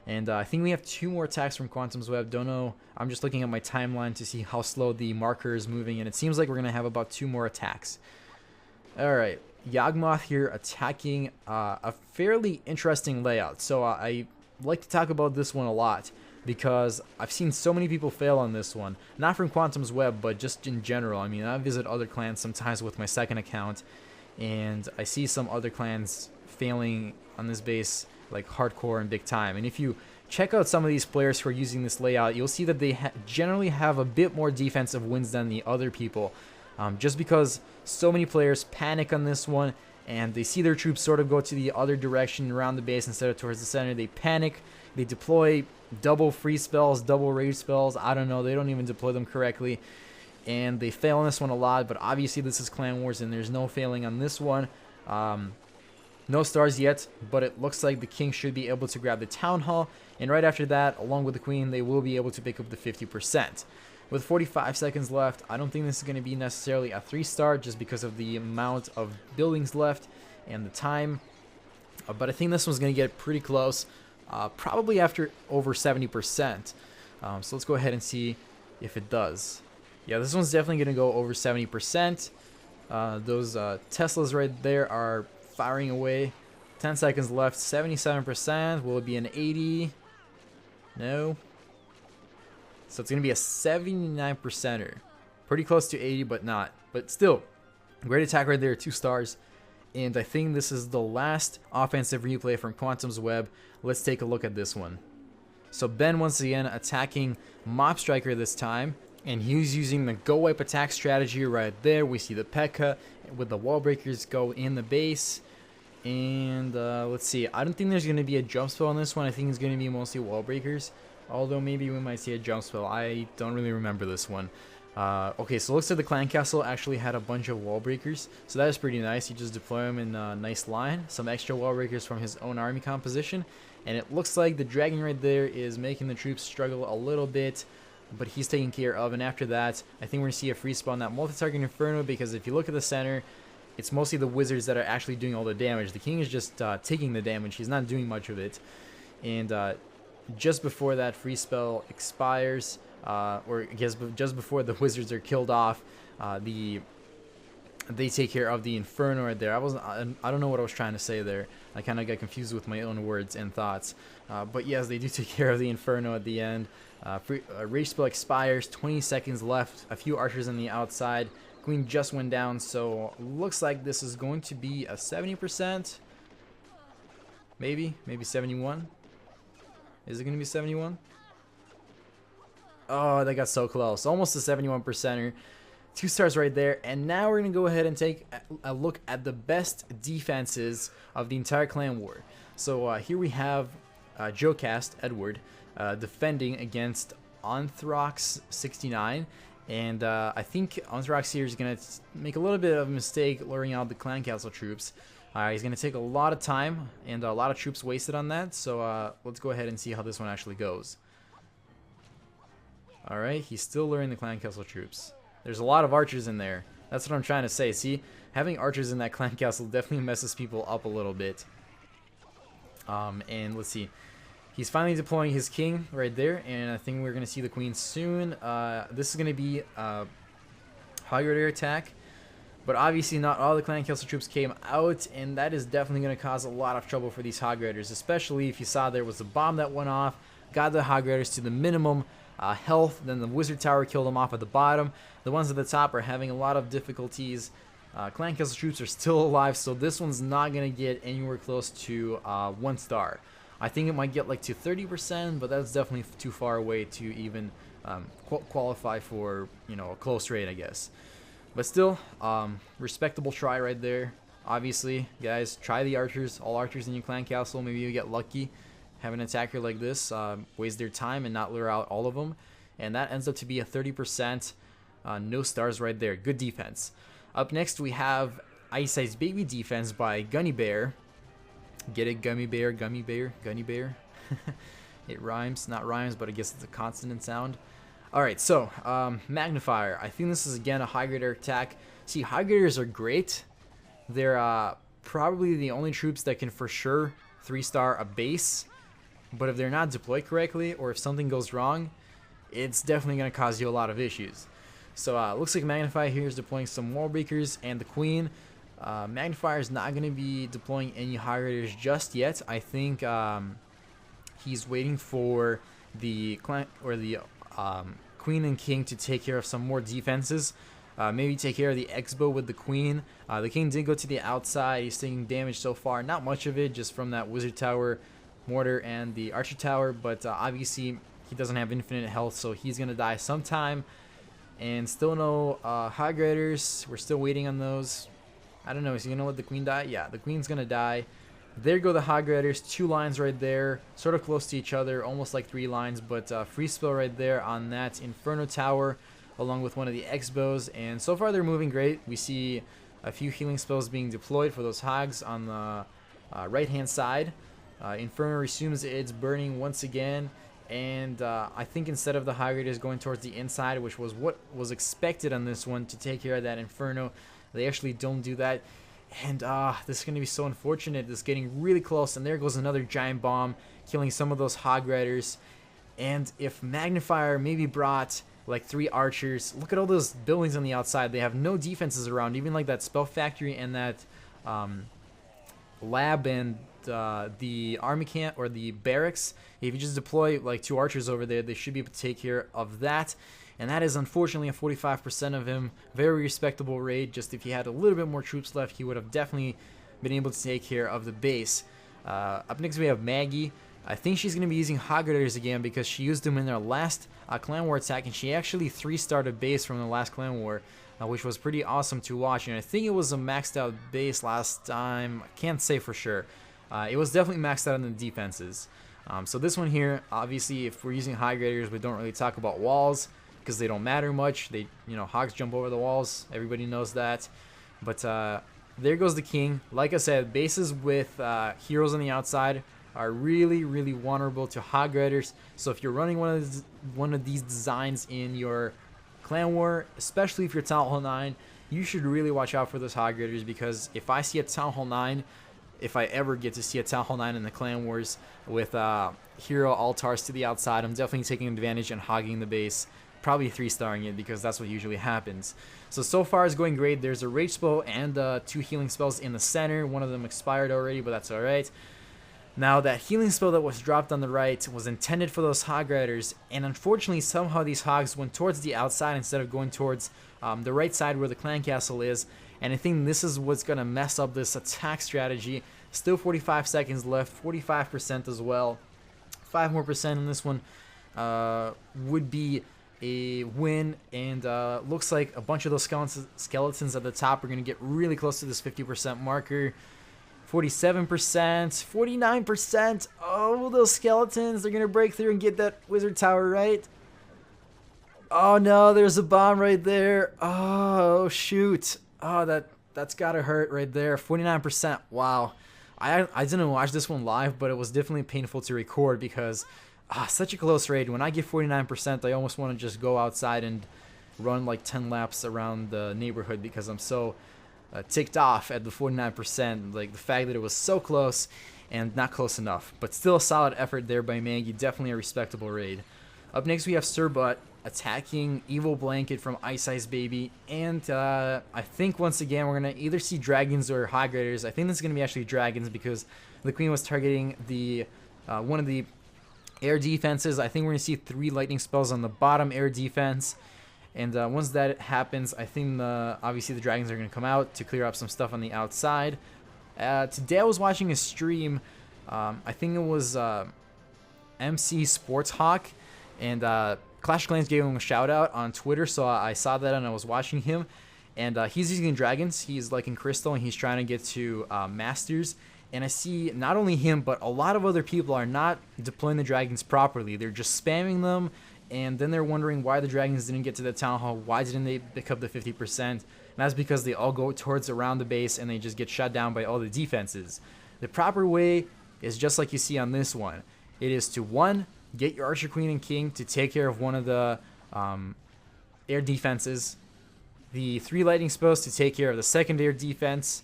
[SPEAKER 1] And I think we have 2 more attacks from Quantum's Web. Don't know. I'm just looking at my timeline to see how slow the marker is moving, and it seems like we're going to have about 2 more attacks. Alright, Yawgmoth here attacking a fairly interesting layout. So I like to talk about this one a lot because I've seen so many people fail on this one. Not from Quantum's Web, but just in general. I mean, I visit other clans sometimes with my second account, and I see some other clans failing on this base like hardcore and big time. And if you check out some of these players who are using this layout, you'll see that they generally have a bit more defensive wins than the other people. Just because so many players panic on this one and they see their troops sort of go to the other direction around the base instead of towards the center. They panic, they deploy double free spells, double rage spells, I don't know, they don't even deploy them correctly, and they fail on this one a lot. But obviously this is Clan Wars and there's no failing on this one. No stars yet, but it looks like the King should be able to grab the Town Hall, and right after that, along with the Queen, they will be able to pick up the 50%. With 45 seconds left, I don't think this is going to be necessarily a 3-star just because of the amount of buildings left and the time, but I think this one's going to get pretty close, probably after over 70%. So let's go ahead and see if it does. Yeah, this one's definitely going to go over 70%. Those Teslas right there are firing away. 10 seconds left. 77%. Will it be an 80? No. So it's going to be a 79%er. Pretty close to 80, but not. But still, great attack right there. 2 stars. And I think this is the last offensive replay from Quantum's Web. Let's take a look at this one. So Ben once again attacking Mob Striker this time. And he's using the go wipe attack strategy right there. We see the P.E.K.K.A. with the wall breakers go in the base. And let's see. I don't think there's going to be a jump spell on this one. I think it's going to be mostly wall breakers. Although maybe we might see a jump spell. I don't really remember this one. Okay, so it looks like the clan castle actually had a bunch of wall breakers. So that is pretty nice. You just deploy them in a nice line. Some extra wall breakers from his own army composition. And it looks like the dragon right there is making the troops struggle a little bit. But he's taken care of. And after that, I think we're going to see a free spawn that multi-target Inferno. Because if you look at the center, it's mostly the wizards that are actually doing all the damage. The king is just taking the damage. He's not doing much of it. And just before that free spell expires, or I guess just before the wizards are killed off, they take care of the Inferno right there. I don't know what I was trying to say there. I kind of got confused with my own words and thoughts. But yes, they do take care of the Inferno at the end. Rage spell expires, 20 seconds left. A few archers on the outside. Queen just went down, so looks like this is going to be a 70%. Maybe 71. Is it going to be 71? Oh, that got so close. Almost a 71%er. 2 stars right there. And now we're going to go ahead and take a look at the best defenses of the entire clan war. So here we have Joecast, Edward, defending against Anthrax 69. And I think Anthrax here is going to make a little bit of a mistake luring out the clan castle troops. He's going to take a lot of time and a lot of troops wasted on that. So let's go ahead and see how this one actually goes. Alright, he's still luring the clan castle troops. There's a lot of archers in there. That's what I'm trying to say. See, having archers in that clan castle definitely messes people up a little bit. And let's see. He's finally deploying his king right there, and I think we're going to see the queen soon. This is going to be hog rider attack. But obviously not all the clan castle troops came out, and that is definitely going to cause a lot of trouble for these hog riders, especially if you saw there was a bomb that went off, got the hog riders to the minimum health, then the wizard tower killed them off at the bottom. The ones at the top are having a lot of difficulties. Clan castle troops are still alive, so this one's not going to get anywhere close to 1 star. I think it might get like to 30%, but that's definitely too far away to even qualify for, you know, a close raid, I guess. But still, respectable try right there. Obviously, guys, try the archers, all archers in your clan castle. Maybe you get lucky, have an attacker like this, waste their time and not lure out all of them. And that ends up to be a 30%, no stars right there. Good defense. Up next, we have Ice Ice Baby defense by Gunny Bear. Get it, Gummy Bear, Gummy Bear, Gunny Bear. It rhymes, not rhymes, but I guess it's a consonant sound. Alright, so, Magnifier. I think this is, again, a high grader attack. See, high graders are great. They're probably the only troops that can for sure 3-star a base. But if they're not deployed correctly, or if something goes wrong, it's definitely going to cause you a lot of issues. So, looks like Magnifier here is deploying some wall breakers and the Queen. Magnifier is not going to be deploying any high graders just yet. I think he's waiting for the clan or the Queen and King to take care of some more defenses. Maybe take care of the X-bow with the Queen. The King did go to the outside. He's taking damage so far. Not much of it, just from that Wizard Tower, Mortar, and the Archer Tower. But obviously, he doesn't have infinite health, so he's going to die sometime. And still no high graders. We're still waiting on those. I don't know. Is he going to let the Queen die? Yeah, the Queen's going to die. There go the hog riders, 2 lines right there, sort of close to each other, almost like 3 lines, but free spell right there on that Inferno Tower, along with one of the X-bows, and so far they're moving great. We see a few healing spells being deployed for those hogs on the right-hand side. Inferno resumes its burning once again, and I think instead of the hog riders going towards the inside, which was what was expected on this one to take care of that Inferno, they actually don't do that. And this is going to be so unfortunate. This is getting really close, and there goes another giant bomb, killing some of those hog riders. And if Magnifier maybe brought like 3 archers, look at all those buildings on the outside. They have no defenses around, even like that spell factory and that lab and the army camp or the barracks. If you just deploy like 2 archers over there, they should be able to take care of that. And that is unfortunately a 45% of him. Very respectable raid. Just if he had a little bit more troops left, he would have definitely been able to take care of the base. Up next we have Maggie. I think she's going to be using hog riders again because she used them in their last clan war attack, and she actually 3-starred a base from the last clan war, which was pretty awesome to watch. And I think it was a maxed out base last time. I can't say for sure. It was definitely maxed out in the defenses. So this one here, obviously, if we're using hog riders, we don't really talk about walls, because they don't matter much. They, you know, hogs jump over the walls. Everybody knows that. But there goes the King. Like I said, bases with heroes on the outside are really, really vulnerable to hog riders. So if you're running one of these designs in your clan war, especially if you're Town Hall 9, you should really watch out for those hog riders, because if I see a Town Hall 9, if I ever get to see a Town Hall 9 in the clan wars with hero altars to the outside, I'm definitely taking advantage and hogging the base. Probably 3-starring it, because that's what usually happens. So far it's going great. There's a rage spell and 2 healing spells in the center. One of them expired already, but that's alright. Now that healing spell that was dropped on the right was intended for those hog riders, and unfortunately somehow these hogs went towards the outside instead of going towards the right side where the clan castle is. And I think this is what's going to mess up this attack strategy. Still 45 seconds left, 45% as well. 5 more percent on this one would be a win, and looks like a bunch of those skeletons at the top are going to get really close to this 50% marker. 47%, 49%. Oh, those skeletons, they're going to break through and get that wizard tower, right? Oh no, there's a bomb right there. Oh shoot. Oh, that's got to hurt right there. 49%. Wow. I didn't watch this one live, but it was definitely painful to record because such a close raid. When I get 49%, I almost want to just go outside and run like 10 laps around the neighborhood because I'm so ticked off at the 49%. Like the fact that it was so close and not close enough. But still a solid effort there by Maggie. Definitely a respectable raid. Up next we have Sirbutt. attacking Evil Blanket from Ice Ice Baby, and I think once again we're gonna either see dragons or high graders. I think this is gonna be actually dragons because the queen was targeting the one of the air defenses. I think we're gonna see 3 lightning spells on the bottom air defense, and once that happens, I think obviously the dragons are gonna come out to clear up some stuff on the outside. Today I was watching a stream. I think it was MC Sports Hawk, and Clash of Clans gave him a shout out on Twitter, so I saw that and I was watching him. And he's using dragons. He's like in Crystal, and he's trying to get to Masters. And I see not only him, but a lot of other people are not deploying the dragons properly. They're just spamming them, and then they're wondering why the dragons didn't get to the town hall. Why didn't they pick up the 50%? And that's because they all go towards around the base, and they just get shut down by all the defenses. The proper way is just like you see on this one. It is to, 1, get your Archer, Queen, and King to take care of one of the air defenses. The 3 lightning spells to take care of the second air defense.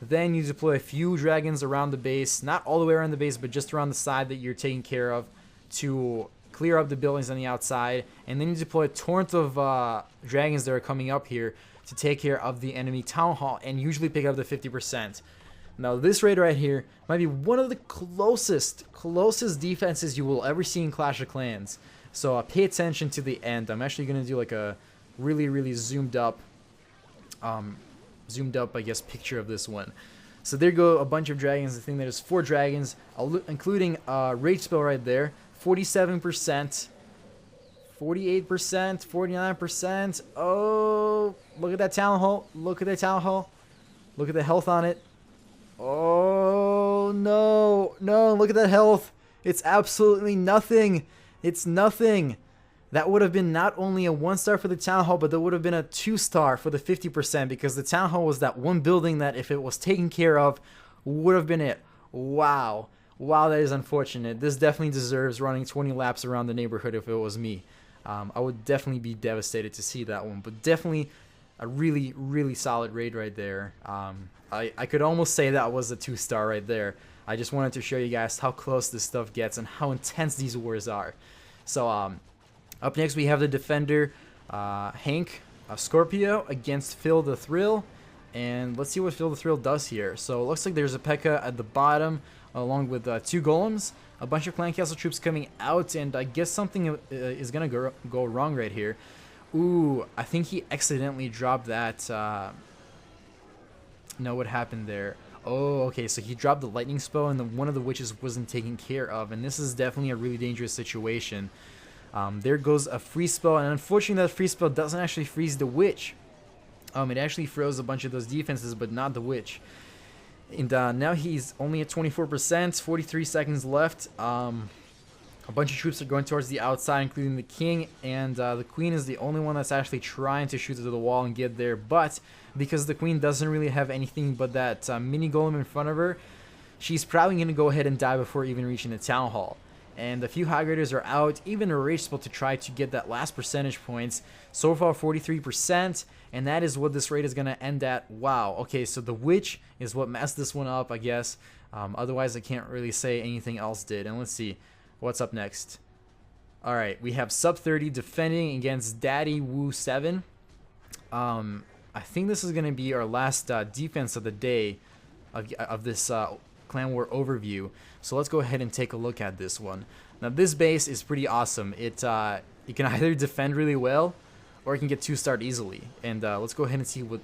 [SPEAKER 1] Then you deploy a few dragons around the base, not all the way around the base, but just around the side that you're taking care of to clear up the buildings on the outside. And then you deploy a torrent of dragons that are coming up here to take care of the enemy town hall and usually pick up the 50%. Now this raid right here might be one of the closest defenses you will ever see in Clash of Clans. So pay attention to the end. I'm actually going to do like a really zoomed up, I guess, picture of this one. So there go a bunch of dragons. I think there's 4 dragons, including rage spell right there. 47%, 48%, 49%. Oh, look at that town hall. Look at that town hall. Look at the health on it. Oh, no, look at that health. It's absolutely nothing. It's nothing. That would have been not only a 1-star for the town hall, but that would have been a 2-star for the 50%, because the town hall was that one building that, if it was taken care of, would have been it. Wow, that is unfortunate. This definitely deserves running 20 laps around the neighborhood if it was me. I would definitely be devastated to see that one, but definitely a really solid raid right there. I could almost say that was a 2-star right there. I just wanted to show you guys how close this stuff gets and how intense these wars are. So up next we have the defender Hank Scorpio against Phil the Thrill, and let's see what Phil the Thrill does here. So it looks like there's a P.E.K.K.A at the bottom along with 2 Golems, a bunch of Clan Castle troops coming out, and I guess something is gonna go wrong right here. Ooh, I think he accidentally dropped that. No, what happened there? Oh, okay, so he dropped the lightning spell, and one of the witches wasn't taken care of, and this is definitely a really dangerous situation. There goes a freeze spell, and unfortunately that freeze spell doesn't actually freeze the witch. It actually froze a bunch of those defenses, but not the witch. And now he's only at 24%, 43 seconds left. A bunch of troops are going towards the outside, including the king, and the queen is the only one that's actually trying to shoot to the wall and get there. But because the queen doesn't really have anything but that mini golem in front of her, she's probably going to go ahead and die before even reaching the town hall. And a few high graders are out, even a rage spell to try to get that last percentage points. So far 43%, and that is what this raid is going to end at. Wow, okay, so the witch is what messed this one up, I guess. Otherwise I can't really say anything else did. And let's see what's up next. Alright, we have Sub 30 defending against Daddy Woo 7. I think this is going to be our last defense of the day of this Clan War overview. So let's go ahead and take a look at this one. Now this base is pretty awesome. It you can either defend really well, or you can get 2-starred easily. And let's go ahead and see what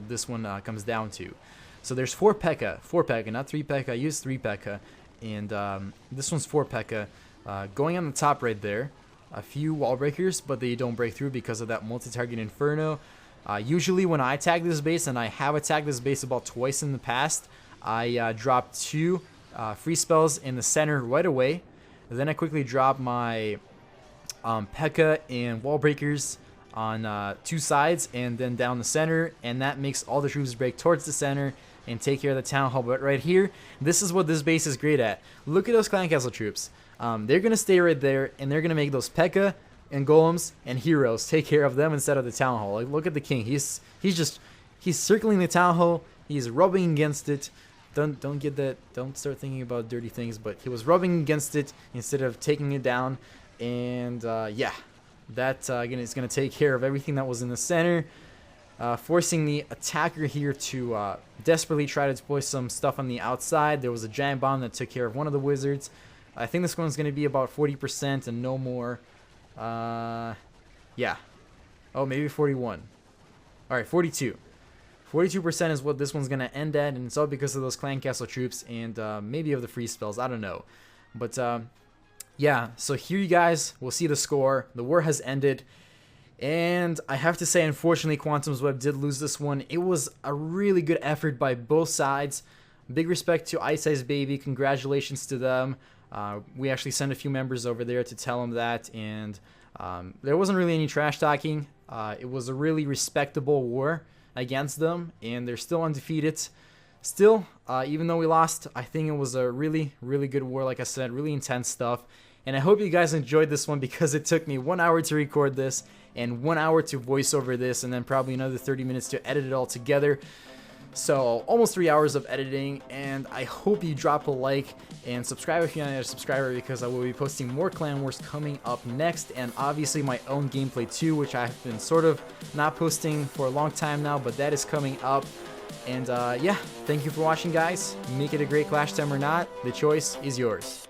[SPEAKER 1] this one comes down to. So there's 4 P.E.K.K.A, not 3 P.E.K.K.A. I used 3 P.E.K.K.A, and this one's 4 P.E.K.K.A. Going on the top right there, a few wall breakers, but they don't break through because of that multi-target Inferno. Usually when I attack this base, and I have attacked this base about twice in the past, I drop 2 free spells in the center right away. Then I quickly drop my P.E.K.K.A and wall breakers on 2 sides and then down the center, and that makes all the troops break towards the center and take care of the town hall. But right here, this is what this base is great at. Look at those Clan Castle troops. They're gonna stay right there, and they're gonna make those P.E.K.K.A and Golems and Heroes take care of them instead of the town hall. Like, look at the king. He's circling the town hall. He's rubbing against it. Don't get that. Don't start thinking about dirty things. But he was rubbing against it instead of taking it down. And yeah, That again is going to take care of everything that was in the center, forcing the attacker here to desperately try to deploy some stuff on the outside. There was a giant bomb that took care of one of the wizards. I think this one's going to be about 40% and no more. Yeah. Oh, maybe 41. All right, 42. 42% is what this one's going to end at, and it's all because of those clan castle troops and maybe of the free spells. I don't know. But yeah, so here you guys will see the score. The war has ended. And I have to say, unfortunately, Quantum's Web did lose this one. It was a really good effort by both sides. Big respect to Ice Ice Baby. Congratulations to them. We actually sent a few members over there to tell them that. And there wasn't really any trash talking. It was a really respectable war against them. And they're still undefeated. Still, even though we lost, I think it was a really, really good war. Like I said, really intense stuff. And I hope you guys enjoyed this one because it took me 1 hour to record this and 1 hour to voice over this and then probably another 30 minutes to edit it all together. So almost 3 hours of editing, and I hope you drop a like and subscribe if you're not a subscriber because I will be posting more Clan Wars coming up next, and obviously my own gameplay too, which I've been sort of not posting for a long time now, but that is coming up. And yeah, thank you for watching, guys. Make it a great Clash time or not, the choice is yours.